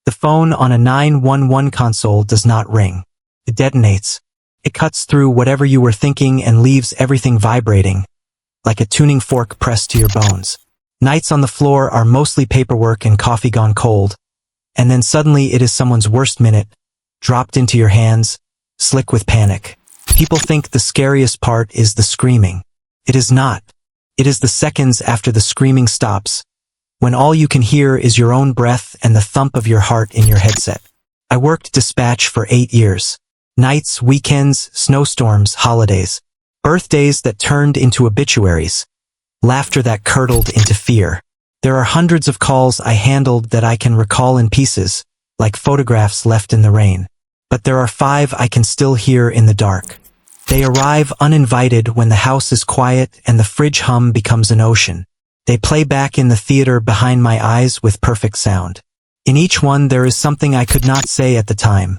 The phone on a 911 console does not ring. It detonates. It cuts through whatever you were thinking and leaves everything vibrating, like a tuning fork pressed to your bones. Nights on the floor are mostly paperwork and coffee gone cold, and then suddenly it is someone's worst minute, dropped into your hands, slick with panic. People think the scariest part is the screaming. It is not. It is the seconds after the screaming stops, when all you can hear is your own breath and the thump of your heart in your headset. I worked dispatch for 8 years. Nights, weekends, snowstorms, holidays. Birthdays that turned into obituaries. Laughter that curdled into fear. There are hundreds of calls I handled that I can recall in pieces, like photographs left in the rain. But there are 5 I can still hear in the dark. They arrive uninvited when the house is quiet and the fridge hum becomes an ocean. They play back in the theater behind my eyes with perfect sound. In each one there is something I could not say at the time.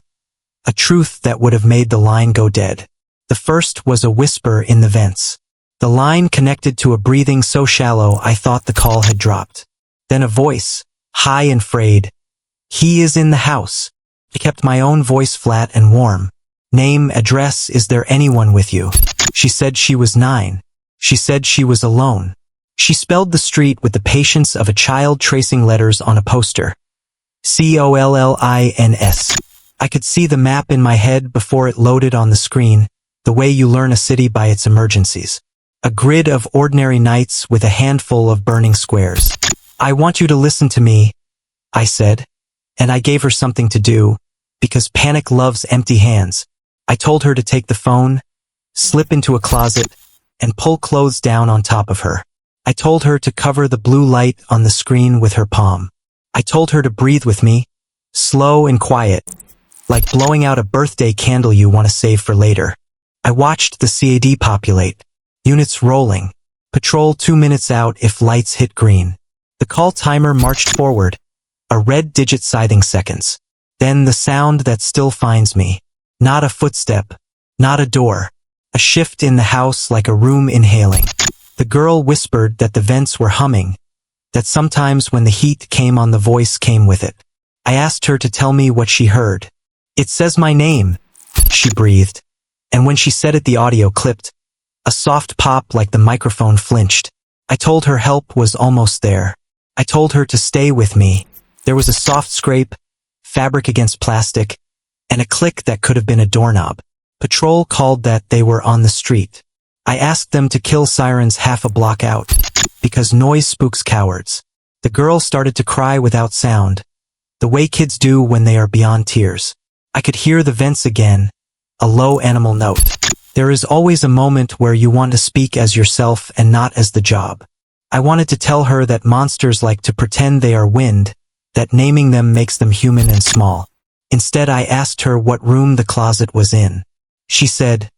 A truth that would have made the line go dead. The first was a whisper in the vents. The line connected to a breathing so shallow I thought the call had dropped. Then a voice, high and frayed. "He is in the house." I kept my own voice flat and warm. "Name, address, is there anyone with you?" She said she was 9. She said she was alone. She spelled the street with the patience of a child tracing letters on a poster. Collins. I could see the map in my head before it loaded on the screen, the way you learn a city by its emergencies. A grid of ordinary nights with a handful of burning squares. "I want you to listen to me," I said, and I gave her something to do, because panic loves empty hands. I told her to take the phone, slip into a closet, and pull clothes down on top of her. I told her to cover the blue light on the screen with her palm. I told her to breathe with me, slow and quiet, like blowing out a birthday candle you want to save for later. I watched the CAD populate, units rolling, patrol 2 minutes out if lights hit green. The call timer marched forward, a red digit scything seconds. Then the sound that still finds me. Not a footstep, not a door. A shift in the house like a room inhaling. The girl whispered that the vents were humming, that sometimes when the heat came on the voice came with it. I asked her to tell me what she heard. "It says my name," she breathed, and when she said it the audio clipped. A soft pop like the microphone flinched. I told her help was almost there. I told her to stay with me. There was a soft scrape, fabric against plastic, and a click that could have been a doorknob. Patrol called that they were on the street. I asked them to kill sirens half a block out, because noise spooks cowards. The girl started to cry without sound, the way kids do when they are beyond tears. I could hear the vents again, a low animal note. There is always a moment where you want to speak as yourself and not as the job. I wanted to tell her that monsters like to pretend they are wind, that naming them makes them human and small. Instead, I asked her what room the closet was in. She said,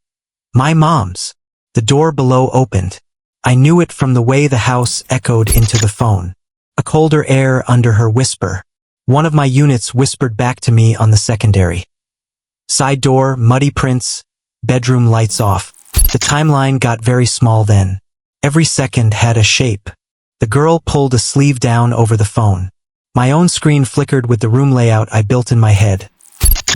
"My mom's." The door below opened. I knew it from the way the house echoed into the phone. A colder air under her whisper. One of my units whispered back to me on the secondary. Side door, muddy prints, bedroom lights off. The timeline got very small then. Every second had a shape. The girl pulled a sleeve down over the phone. My own screen flickered with the room layout I built in my head.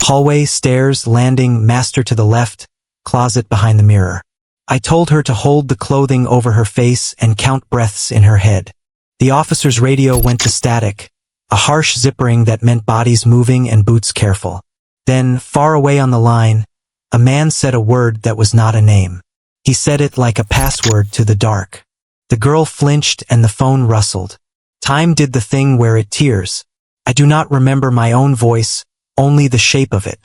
Hallway, stairs, landing, master to the left, closet behind the mirror. I told her to hold the clothing over her face and count breaths in her head. The officer's radio went to static, a harsh zippering that meant bodies moving and boots careful. Then, far away on the line, a man said a word that was not a name. He said it like a password to the dark. The girl flinched and the phone rustled. Time did the thing where it tears. I do not remember my own voice, only the shape of it.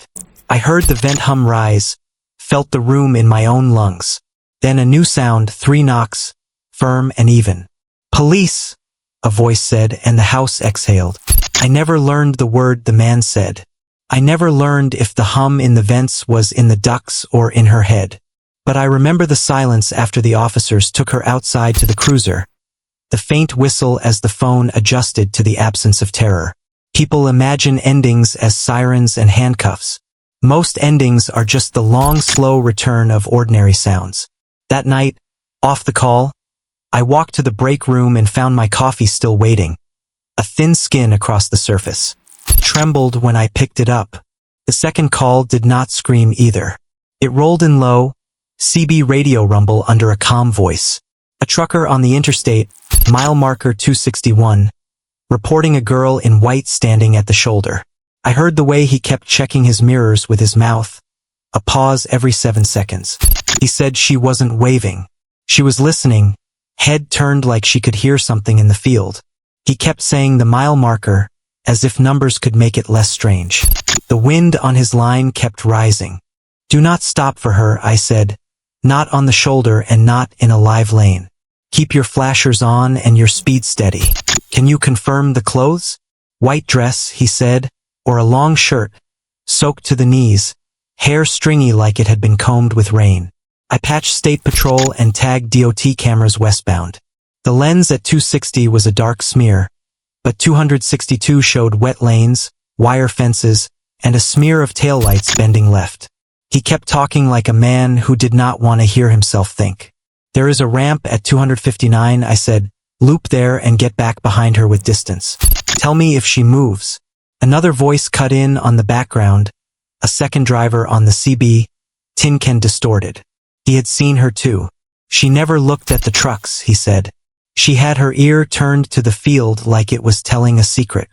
I heard the vent hum rise, felt the room in my own lungs. Then a new sound, 3 knocks, firm and even. "Police," a voice said, and the house exhaled. I never learned the word the man said. I never learned if the hum in the vents was in the ducts or in her head. But I remember the silence after the officers took her outside to the cruiser. The faint whistle as the phone adjusted to the absence of terror. People imagine endings as sirens and handcuffs. Most endings are just the long, slow return of ordinary sounds. That night, off the call, I walked to the break room and found my coffee still waiting. A thin skin across the surface. trembled when I picked it up. The second call did not scream either. It rolled in low, CB radio rumble under a calm voice. A trucker on the interstate, mile marker 261, reporting a girl in white standing at the shoulder. I heard the way he kept checking his mirrors with his mouth, a pause every 7 seconds. He said she wasn't waving. She was listening, head turned like she could hear something in the field. He kept saying the mile marker, as if numbers could make it less strange. The wind on his line kept rising. Do not stop for her, I said. Not on the shoulder and not in a live lane. Keep your flashers on and your speed steady. Can you confirm the clothes? White dress, he said, or a long shirt, soaked to the knees, hair stringy like it had been combed with rain. I patched State Patrol and tagged DOT cameras westbound. The lens at 260 was a dark smear, but 262 showed wet lanes, wire fences, and a smear of taillights bending left. He kept talking like a man who did not want to hear himself think. There is a ramp at 259, I said. Loop there and get back behind her with distance. Tell me if she moves. Another voice cut in on the background, a second driver on the CB, tin can distorted. He had seen her too. She never looked at the trucks, he said. She had her ear turned to the field like it was telling a secret.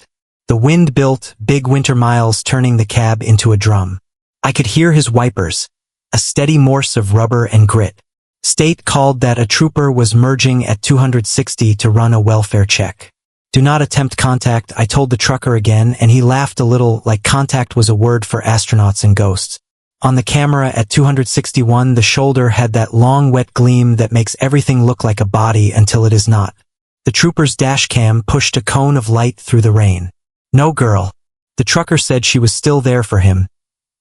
The wind built big winter miles, turning the cab into a drum. I could hear his wipers, a steady morse of rubber and grit. State called that a trooper was merging at 260 to run a welfare check. Do not attempt contact, I told the trucker again, and he laughed a little, like contact was a word for astronauts and ghosts. On the camera at 261, the shoulder had that long wet gleam that makes everything look like a body until it is not. The trooper's dash cam pushed a cone of light through the rain. No girl. The trucker said she was still there for him,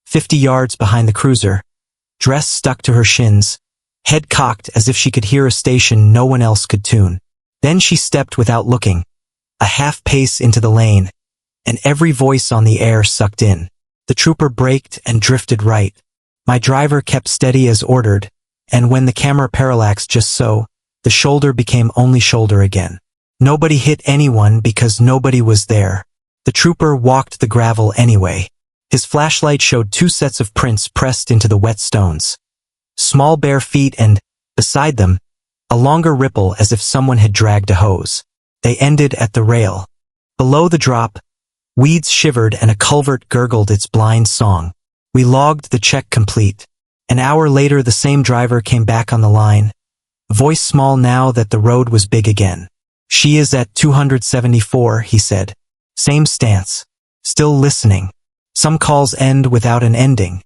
50 yards behind the cruiser, dress stuck to her shins, head cocked as if she could hear a station no one else could tune. Then she stepped without looking, a half pace into the lane, and every voice on the air sucked in. The trooper braked and drifted right. My driver kept steady as ordered, and when the camera parallaxed just so, the shoulder became only shoulder again. Nobody hit anyone because nobody was there. The trooper walked the gravel anyway. His flashlight showed 2 sets of prints pressed into the wet stones. Small bare feet and, beside them, a longer ripple as if someone had dragged a hose. They ended at the rail. Below the drop, weeds shivered and a culvert gurgled its blind song. We logged the check complete. An hour later the same driver came back on the line, voice small now that the road was big again. She is at 274, he said. Same stance. Still listening. Some calls end without an ending.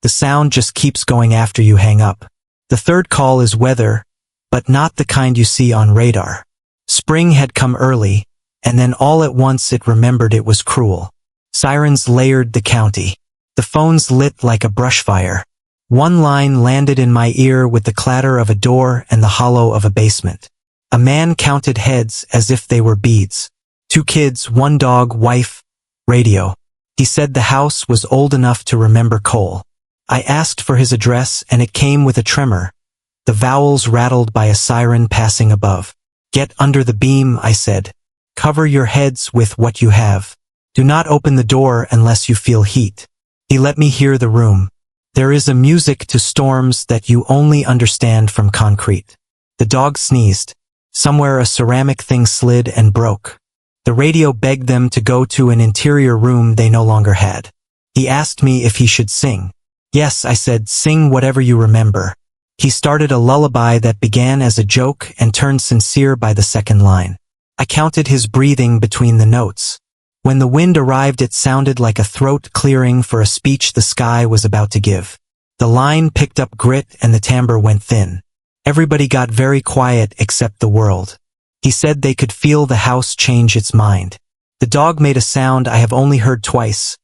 The sound just keeps going after you hang up. The third call is weather, but not the kind you see on radar. Spring had come early, and then all at once it remembered it was cruel. Sirens layered the county. The phones lit like a brush fire. One line landed in my ear with the clatter of a door and the hollow of a basement. A man counted heads as if they were beads. 2 kids, 1 dog, wife, radio. He said the house was old enough to remember coal. I asked for his address and it came with a tremor, the vowels rattled by a siren passing above. Get under the beam, I said. Cover your heads with what you have. Do not open the door unless you feel heat. He let me hear the room. There is a music to storms that you only understand from concrete. The dog sneezed. Somewhere a ceramic thing slid and broke. The radio begged them to go to an interior room they no longer had. He asked me if he should sing. Yes, I said, sing whatever you remember. He started a lullaby that began as a joke and turned sincere by the second line. I counted his breathing between the notes. When the wind arrived it sounded like a throat clearing for a speech the sky was about to give. The line picked up grit and the timbre went thin. Everybody got very quiet except the world. He said they could feel the house change its mind. The dog made a sound I have only heard twice.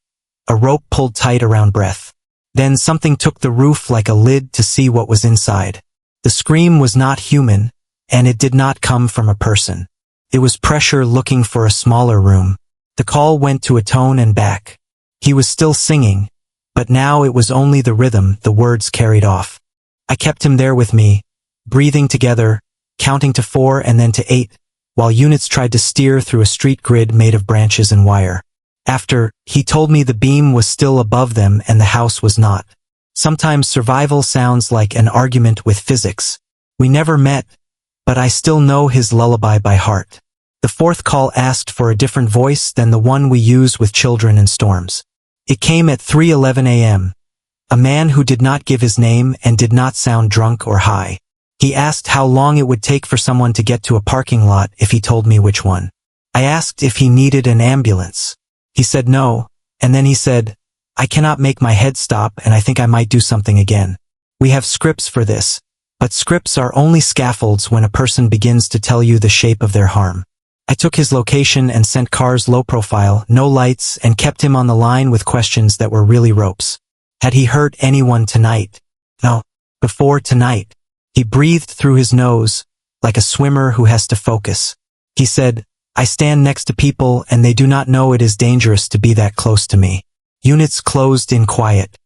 A rope pulled tight around breath. Then something took the roof like a lid to see what was inside. The scream was not human, and it did not come from a person. It was pressure looking for a smaller room. The call went to a tone and back. He was still singing, but now it was only the rhythm the words carried off. I kept him there with me, breathing together, counting to 4 and then to 8, while units tried to steer through a street grid made of branches and wire. After, he told me the beam was still above them and the house was not. Sometimes survival sounds like an argument with physics. We never met, but I still know his lullaby by heart. The fourth call asked for a different voice than the one we use with children in storms. It came at 3:11 a.m. A man who did not give his name and did not sound drunk or high. He asked how long it would take for someone to get to a parking lot if he told me which one. I asked if he needed an ambulance. He said no, and then he said, "I cannot make my head stop and I think I might do something again." We have scripts for this, but scripts are only scaffolds when a person begins to tell you the shape of their harm. I took his location and sent cars low profile, no lights, and kept him on the line with questions that were really ropes. Had he hurt anyone tonight? No. Before tonight. He breathed through his nose, like a swimmer who has to focus. He said, "I stand next to people and they do not know it is dangerous to be that close to me." Units closed in quiet.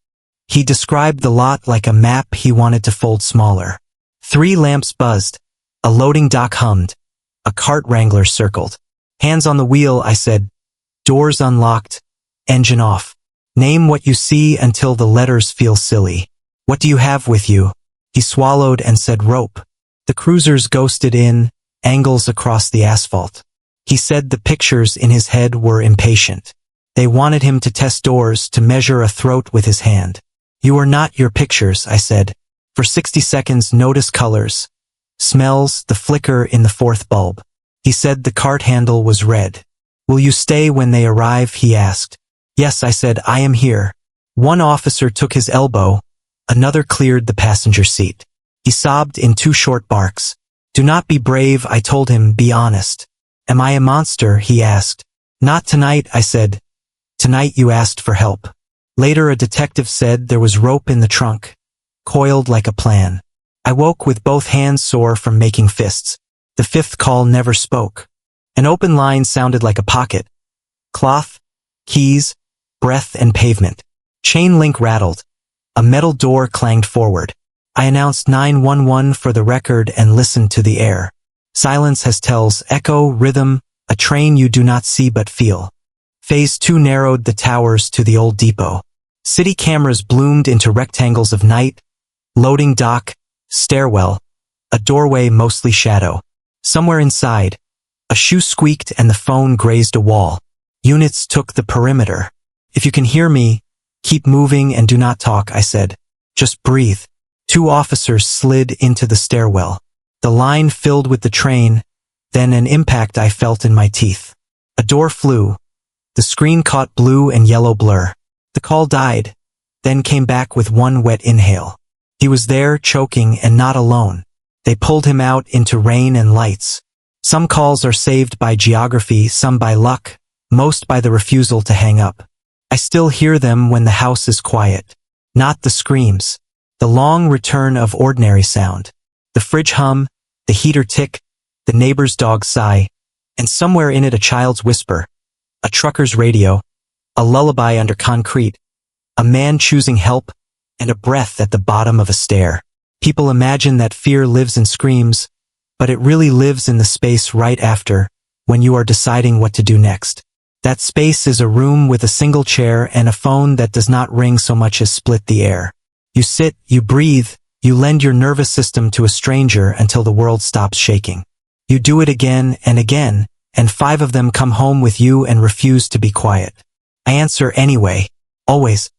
He described the lot like a map he wanted to fold smaller. 3 lamps buzzed. A loading dock hummed. A cart wrangler circled. Hands on the wheel, I said. Doors unlocked. Engine off. Name what you see until the letters feel silly. What do you have with you? He swallowed and said rope. The cruisers ghosted in, angles across the asphalt. He said the pictures in his head were impatient. They wanted him to test doors, to measure a throat with his hand. You are not your pictures, I said. For 60 seconds, notice colors. Smells, the flicker in the 4th bulb. He said the cart handle was red. Will you stay when they arrive, he asked. Yes, I said, I am here. One officer took his elbow. Another cleared the passenger seat. He sobbed in 2 short barks. Do not be brave, I told him, be honest. Am I a monster, he asked. Not tonight, I said. Tonight you asked for help. Later a detective said there was rope in the trunk, coiled like a plan. I woke with both hands sore from making fists. The 5th call never spoke. An open line sounded like a pocket. Cloth, keys, breath and pavement. Chain link rattled. A metal door clanged forward. I announced 911 for the record and listened to the air. Silence has tells, echo, rhythm, a train you do not see but feel. Phase 2 narrowed the towers to the old depot. City cameras bloomed into rectangles of night, loading dock, stairwell, a doorway mostly shadow. Somewhere inside, a shoe squeaked and the phone grazed a wall. Units took the perimeter. If you can hear me, keep moving and do not talk, I said. Just breathe. 2 officers slid into the stairwell. The line filled with the train, then an impact I felt in my teeth. A door flew. The screen caught blue and yellow blur. The call died, then came back with one wet inhale. He was there, choking and not alone. They pulled him out into rain and lights. Some calls are saved by geography, some by luck, most by the refusal to hang up. I still hear them when the house is quiet. Not the screams. The long return of ordinary sound. The fridge hum, the heater tick, the neighbor's dog sigh, and somewhere in it a child's whisper. A trucker's radio, a lullaby under concrete, a man choosing help, and a breath at the bottom of a stair. People imagine that fear lives in screams, but it really lives in the space right after, when you are deciding what to do next. That space is a room with a single chair and a phone that does not ring so much as split the air. You sit, you breathe, you lend your nervous system to a stranger until the world stops shaking. You do it again, and 5 of them come home with you and refuse to be quiet. I answer anyway, always.